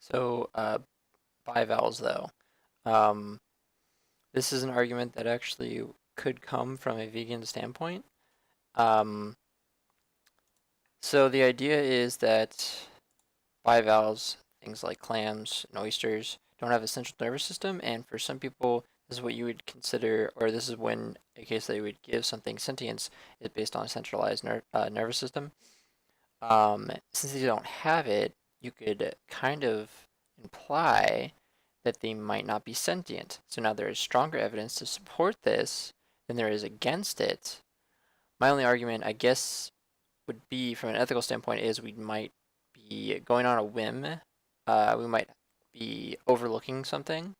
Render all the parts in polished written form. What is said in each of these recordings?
So, bivalves, though. Um, this is an argument that actually could come from a vegan standpoint. Um, so the idea is that bivalves, things like clams and oysters, don't have a central nervous system, and for some people, this is what you would consider, or this is when a case they would give something sentience is based on a centralized nervous system. Since they don't have it, you could kind of imply that they might not be sentient. So now there is stronger evidence to support this than there is against it. My only argument, I guess, would be from an ethical standpoint is we might be going on a whim. We might be overlooking something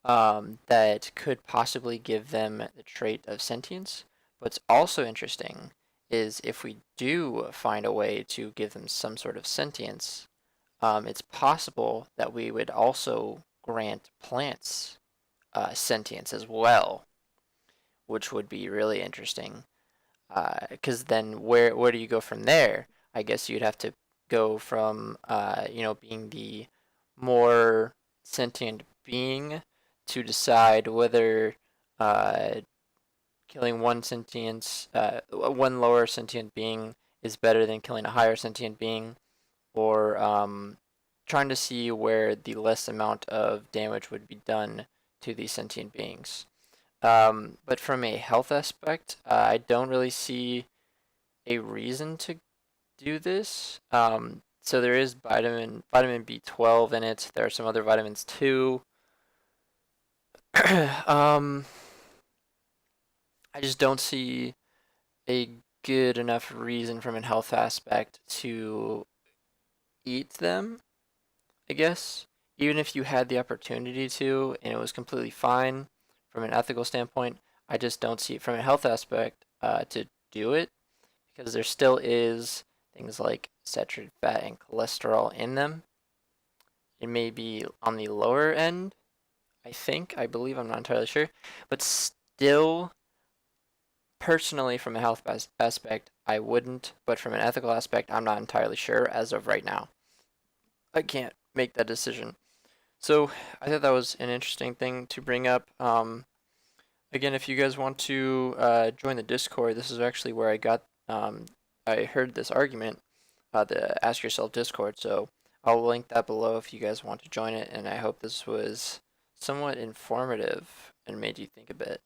that could possibly give them the trait of sentience. What's also interesting is if we do find a way to give them some sort of sentience, it's possible that we would also grant plants sentience as well, which would be really interesting. Because then where do you go from there? I guess you'd have to go from being the more sentient being to decide whether uh, killing one lower sentient being is better than killing a higher sentient being, or trying to see where the less amount of damage would be done to these sentient beings. But from a health aspect, I don't really see a reason to do this. So there is vitamin B12 in it. There are some other vitamins too. um, I just don't see a good enough reason from a health aspect to eat them, I guess. Even if you had the opportunity to and it was completely fine from an ethical standpoint, I just don't see it from a health aspect to do it because there still is things like saturated fat and cholesterol in them. It may be on the lower end, I believe, I'm not entirely sure, but still, personally, from a health aspect, I wouldn't, but from an ethical aspect, I'm not entirely sure as of right now. I can't make that decision. So I thought that was an interesting thing to bring up. Again, if you guys want to join the Discord, this is actually where I heard this argument, the Ask Yourself Discord. So I'll link that below if you guys want to join it. And I hope this was somewhat informative and made you think a bit.